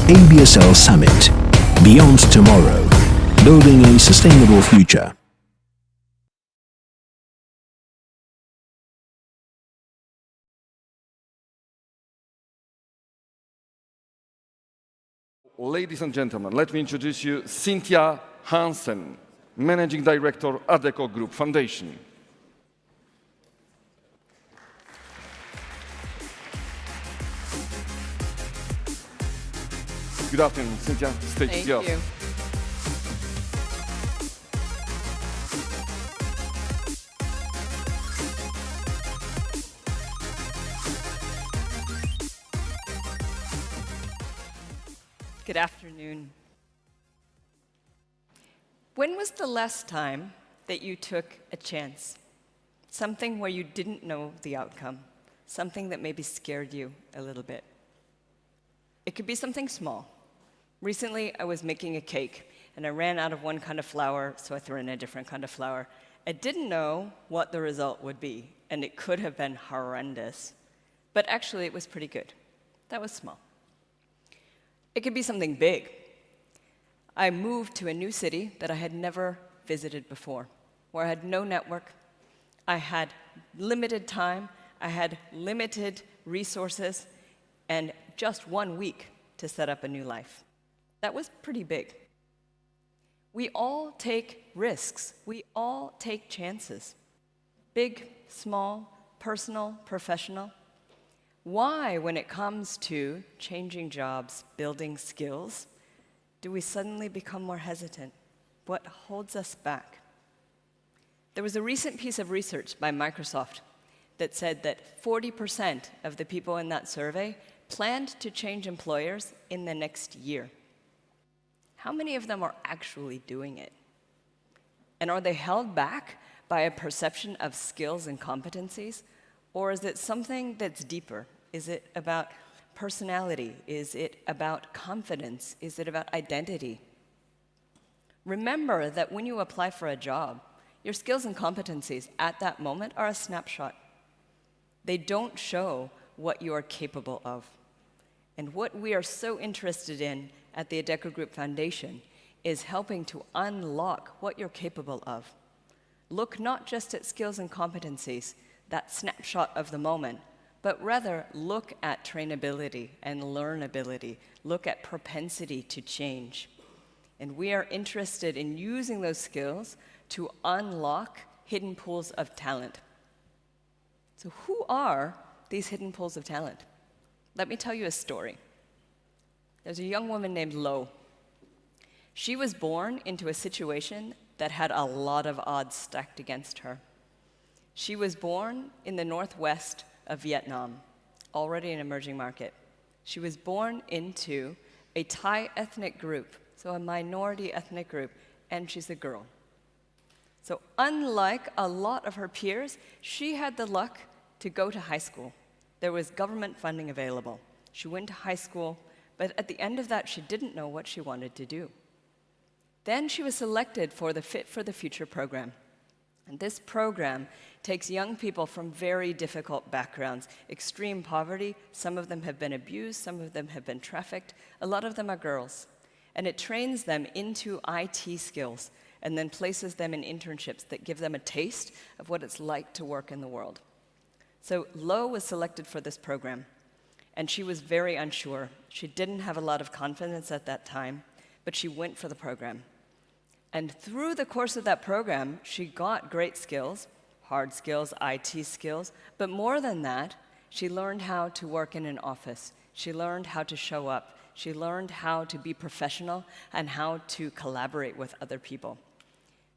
ABSL Summit. Beyond Tomorrow. Building a Sustainable Future. Ladies and gentlemen, let me introduce you Cynthia Hansen, Managing Director, Adecco Group Foundation. Good afternoon, Cynthia. Stage is yours. Thank you. Good afternoon. When was the last time that you took a chance? Something where you didn't know the outcome, something that maybe scared you a little bit. It could be something small. Recently, I was making a cake, and I ran out of one kind of flour, so I threw in a different kind of flour. I didn't know what the result would be, and it could have been horrendous. But actually, it was pretty good. That was small. It could be something big. I moved to a new city that I had never visited before, where I had no network, I had limited time, I had limited resources, and just 1 week to set up a new life. That was pretty big. We all take risks. We all take chances. Big, small, personal, professional. Why, when it comes to changing jobs, building skills, do we suddenly become more hesitant? What holds us back? There was a recent piece of research by Microsoft that said that 40% of the people in that survey planned to change employers in the next year. How many of them are actually doing it? And are they held back by a perception of skills and competencies? Or is it something that's deeper? Is it about personality? Is it about confidence? Is it about identity? Remember that when you apply for a job, your skills and competencies at that moment are a snapshot. They don't show what you are capable of. And what we are so interested in at the Adecco Group Foundation is helping to unlock what you're capable of. Look not just at skills and competencies, that snapshot of the moment, but rather look at trainability and learnability. Look at propensity to change. And we are interested in using those skills to unlock hidden pools of talent. So who are these hidden pools of talent? Let me tell you a story. There's a young woman named Lo. She was born into a situation that had a lot of odds stacked against her. She was born in the northwest of Vietnam, already an emerging market. She was born into a Thai ethnic group, so a minority ethnic group, and she's a girl. So unlike a lot of her peers, she had the luck to go to high school. There was government funding available. She went to high school, but at the end of that, she didn't know what she wanted to do. Then she was selected for the Fit for the Future program. And this program takes young people from very difficult backgrounds, extreme poverty. Some of them have been abused, some of them have been trafficked, a lot of them are girls. And it trains them into IT skills and then places them in internships that give them a taste of what it's like to work in the world. So Lo was selected for this program, and she was very unsure. She didn't have a lot of confidence at that time, but she went for the program. And through the course of that program, she got great skills, hard skills, IT skills, but more than that, she learned how to work in an office. She learned how to show up. She learned how to be professional and how to collaborate with other people.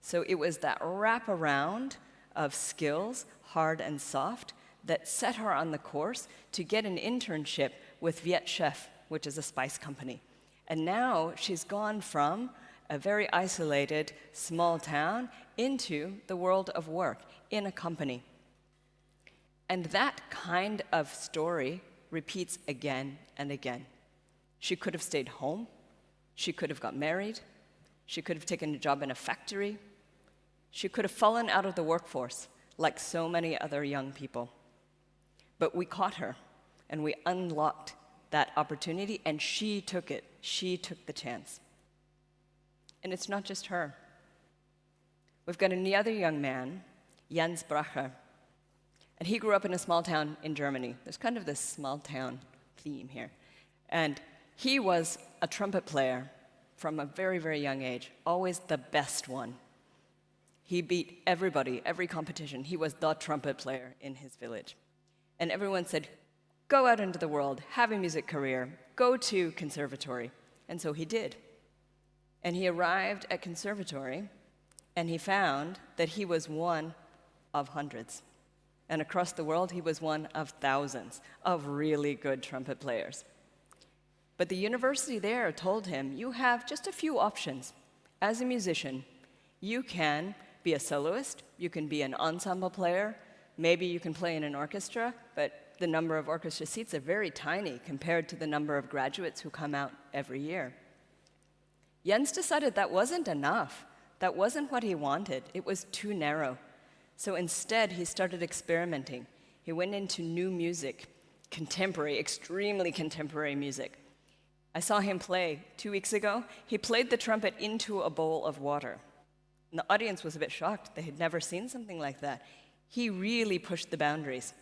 So it was that wraparound of skills, hard and soft, that set her on the course to get an internship with Viet Chef, which is a spice company. And now she's gone from a very isolated, small town into the world of work in a company. And that kind of story repeats again and again. She could have stayed home. She could have got married. She could have taken a job in a factory. She could have fallen out of the workforce like so many other young people. But we caught her, and we unlocked that opportunity, and she took it. She took the chance. And it's not just her. We've got another young man, Janz Bracha, and he grew up in a small town in Germany. There's kind of this small town theme here. And he was a trumpet player from a very, very young age, always the best one. He beat everybody, every competition. He was the trumpet player in his village. And everyone said, go out into the world, have a music career, go to conservatory. And so he did. And he arrived at conservatory, and he found that he was one of hundreds. And across the world, he was one of thousands of really good trumpet players. But the university there told him, you have just a few options. As a musician, you can be a soloist, you can be an ensemble player, maybe you can play in an orchestra, but the number of orchestra seats are very tiny compared to the number of graduates who come out every year. Janz decided that wasn't enough. That wasn't what he wanted. It was too narrow. So instead, he started experimenting. He went into new music, contemporary, extremely contemporary music. I saw him play 2 weeks ago. He played the trumpet into a bowl of water. And the audience was a bit shocked. They had never seen something like that. He really pushed the boundaries.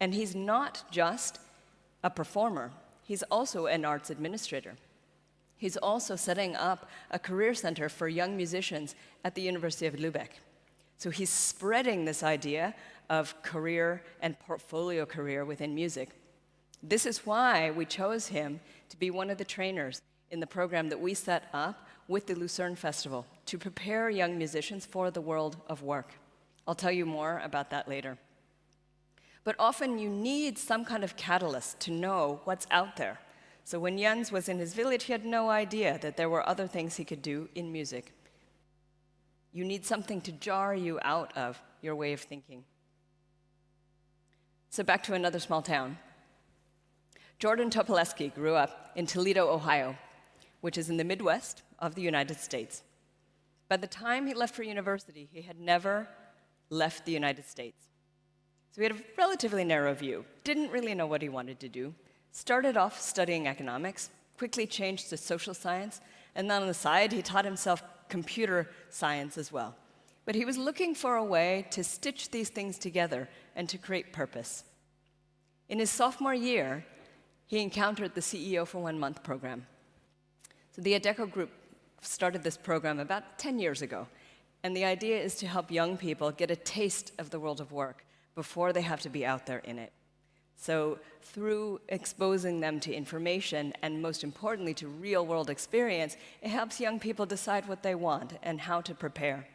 And he's not just a performer. He's also an arts administrator. He's also setting up a career center for young musicians at the University of Lübeck. So he's spreading this idea of career and portfolio career within music. This is why we chose him to be one of the trainers in the program that we set up with the Lucerne Festival to prepare young musicians for the world of work. I'll tell you more about that later. But often you need some kind of catalyst to know what's out there. So when Janz was in his village, he had no idea that there were other things he could do in music. You need something to jar you out of your way of thinking. So back to another small town. Jordan Topoleski grew up in Toledo, Ohio, which is in the Midwest of the United States. By the time he left for university, he had never left the United States. So he had a relatively narrow view, didn't really know what he wanted to do, started off studying economics, quickly changed to social science, and then on the side, he taught himself computer science as well. But he was looking for a way to stitch these things together and to create purpose. In his sophomore year, he encountered the CEO for 1 month program. So the Adecco group started this program about 10 years ago, and the idea is to help young people get a taste of the world of work before they have to be out there in it. So through exposing them to information and most importantly to real-world experience, it helps young people decide what they want and how to prepare.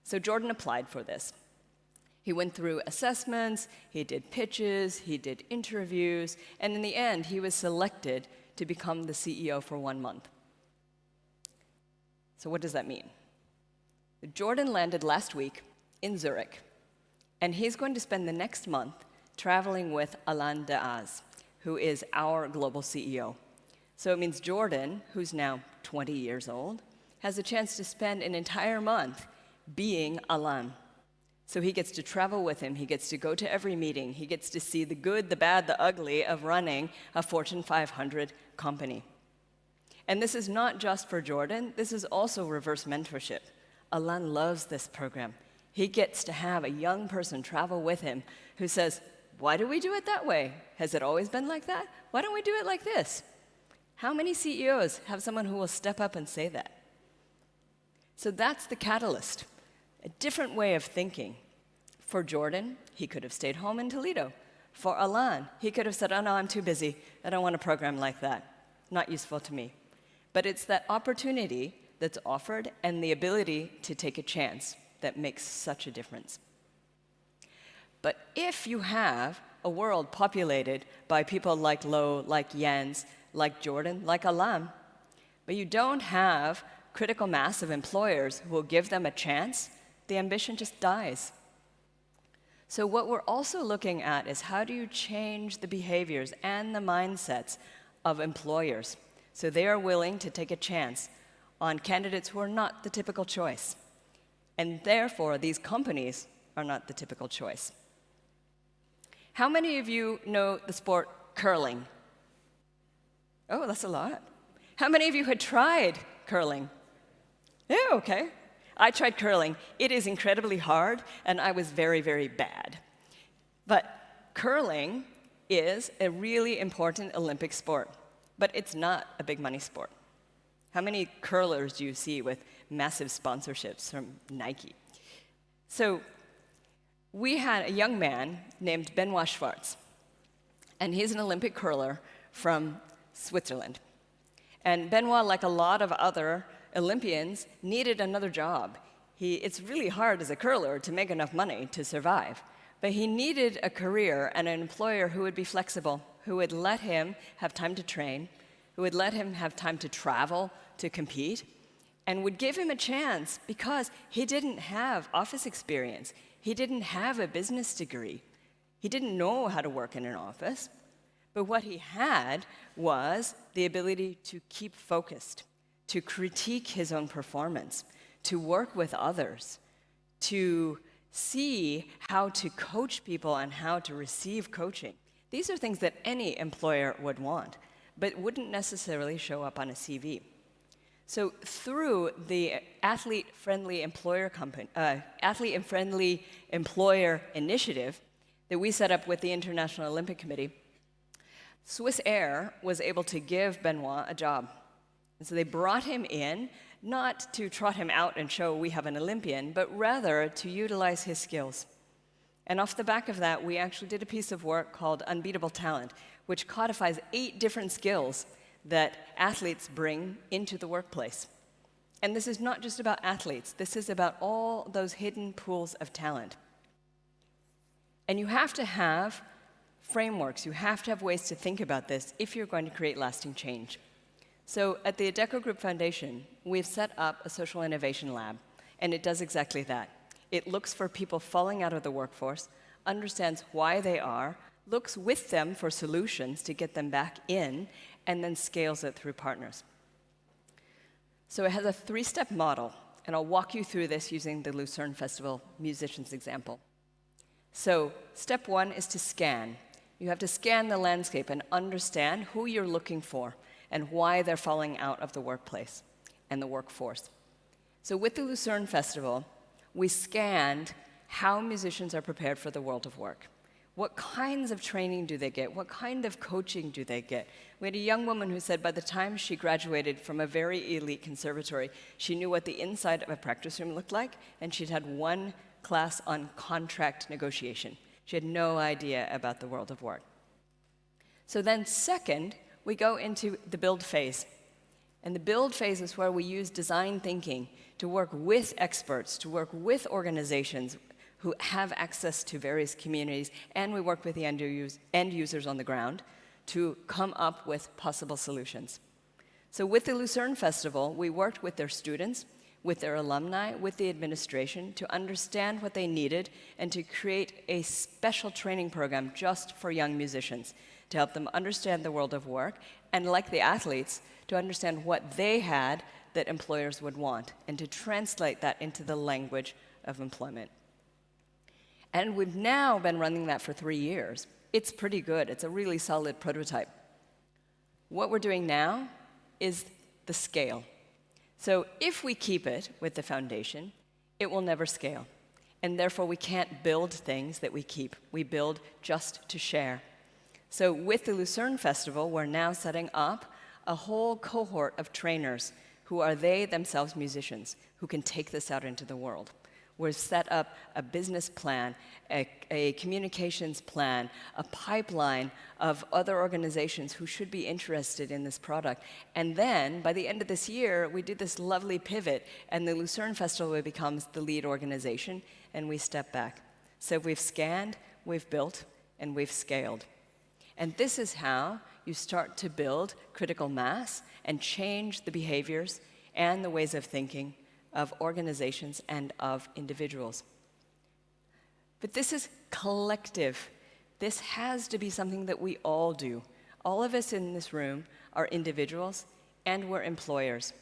So Jordan applied for this. He went through assessments, he did pitches, he did interviews, and in the end, he was selected to become the CEO for 1 month. So what does that mean? Jordan landed last week in Zurich, and he's going to spend the next month traveling with Alain Deaz, who is our global CEO. So it means Jordan, who's now 20 years old, has a chance to spend an entire month being Alain. So he gets to travel with him, he gets to go to every meeting, he gets to see the good, the bad, the ugly of running a Fortune 500 company. And this is not just for Jordan, this is also reverse mentorship. Alain loves this program. He gets to have a young person travel with him who says, why do we do it that way? Has it always been like that? Why don't we do it like this? How many CEOs have someone who will step up and say that? So that's the catalyst, a different way of thinking. For Jordan, he could have stayed home in Toledo. For Alain, he could have said, oh no, I'm too busy. I don't want a program like that. Not useful to me. But it's that opportunity that's offered and the ability to take a chance that makes such a difference. But if you have a world populated by people like Lo, like Janz, like Jordan, like Alain, but you don't have critical mass of employers who will give them a chance, the ambition just dies. So what we're also looking at is how do you change the behaviors and the mindsets of employers so they are willing to take a chance on candidates who are not the typical choice. And therefore, these companies are not the typical choice. How many of you know the sport curling? Oh, that's a lot. How many of you had tried curling? Yeah, okay. I tried curling. It is incredibly hard, and I was very, very bad. But curling is a really important Olympic sport, but it's not a big money sport. How many curlers do you see with massive sponsorships from Nike? So we had a young man named Benoit Schwartz, and he's an Olympic curler from Switzerland. And Benoit, like a lot of other Olympians, needed another job. It's really hard as a curler to make enough money to survive. But he needed a career and an employer who would be flexible, who would let him have time to train, who would let him have time to travel, to compete, and would give him a chance because he didn't have office experience. He didn't have a business degree. He didn't know how to work in an office. But what he had was the ability to keep focused, to critique his own performance, to work with others, to see how to coach people and how to receive coaching. These are things that any employer would want, but wouldn't necessarily show up on a CV. So through the athlete-friendly employer initiative that we set up with the International Olympic Committee, Swiss Air was able to give Benoit a job. And so they brought him in, not to trot him out and show we have an Olympian, but rather to utilize his skills. And off the back of that, we actually did a piece of work called Unbeatable Talent, which codifies 8 different skills that athletes bring into the workplace. And this is not just about athletes. This is about all those hidden pools of talent. And you have to have frameworks. You have to have ways to think about this if you're going to create lasting change. So at the Adecco Group Foundation, we've set up a social innovation lab, and it does exactly that. It looks for people falling out of the workforce, understands why they are, looks with them for solutions to get them back in, and then scales it through partners. So it has a 3-step model, and I'll walk you through this using the Lucerne Festival musicians example. So step 1 is to scan. You have to scan the landscape and understand who you're looking for and why they're falling out of the workplace and the workforce. So with the Lucerne Festival, we scanned how musicians are prepared for the world of work. What kinds of training do they get? What kind of coaching do they get? We had a young woman who said by the time she graduated from a very elite conservatory, she knew what the inside of a practice room looked like, and she'd had 1 class on contract negotiation. She had no idea about the world of work. So then second, we go into the build phase. And the build phase is where we use design thinking to work with experts, to work with organizations who have access to various communities, and we work with the end users on the ground to come up with possible solutions. So with the Lucerne Festival, we worked with their students, with their alumni, with the administration, to understand what they needed and to create a special training program just for young musicians to help them understand the world of work and, like the athletes, to understand what they had that employers would want and to translate that into the language of employment. And we've now been running that for 3 years. It's pretty good. It's a really solid prototype. What we're doing now is the scale. So if we keep it with the foundation, it will never scale. And therefore, we can't build things that we keep. We build just to share. So with the Lucerne Festival, we're now setting up a whole cohort of trainers who are they themselves musicians who can take this out into the world. We've set up a business plan, a communications plan, a pipeline of other organizations who should be interested in this product. And then, by the end of this year, we do this lovely pivot, and the Lucerne Festival becomes the lead organization, and we step back. So we've scanned, we've built, and we've scaled. And this is how you start to build critical mass and change the behaviors and the ways of thinking of organizations and of individuals. But this is collective. This has to be something that we all do. All of us in this room are individuals, and we're employers.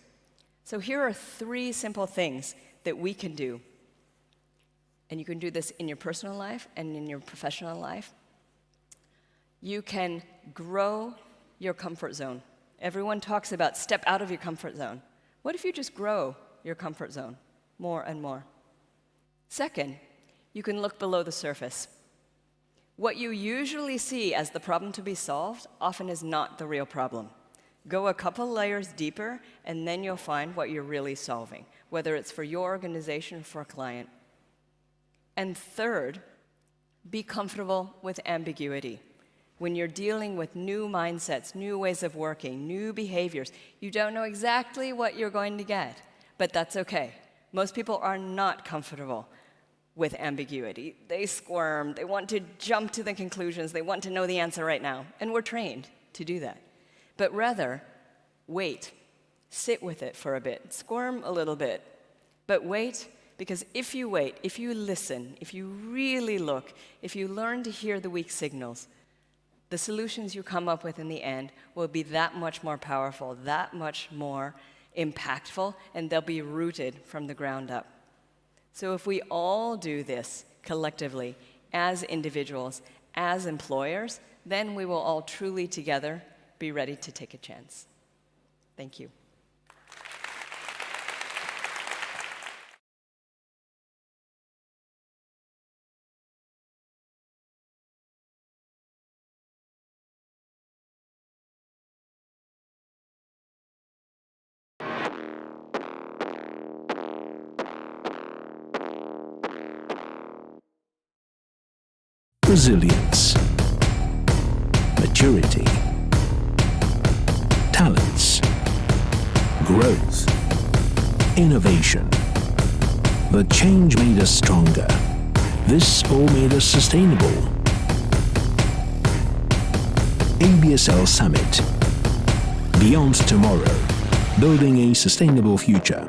So here are 3 simple things that we can do. And you can do this in your personal life and in your professional life. You can grow your comfort zone Everyone talks about step out of your comfort zone. What if you just grow your comfort zone more and more? Second, you can look below the surface. What you usually see as the problem to be solved often is not the real problem. Go a couple layers deeper, and then you'll find what you're really solving, whether it's for your organization or for a client. And third, be comfortable with ambiguity. When you're dealing with new mindsets, new ways of working, new behaviors, you don't know exactly what you're going to get, but that's okay. Most people are not comfortable with ambiguity. They squirm, they want to jump to the conclusions, they want to know the answer right now, and we're trained to do that. But rather, wait, sit with it for a bit, squirm a little bit, but wait, because if you wait, if you listen, if you really look, if you learn to hear the weak signals, the solutions you come up with in the end will be that much more powerful, that much more impactful, and they'll be rooted from the ground up. So if we all do this collectively, as individuals, as employers, then we will all truly together be ready to take a chance. Thank you. Resilience, maturity, talents, growth, innovation. The change made us stronger. This all made us sustainable. ABSL Summit. Beyond tomorrow. Building a sustainable future.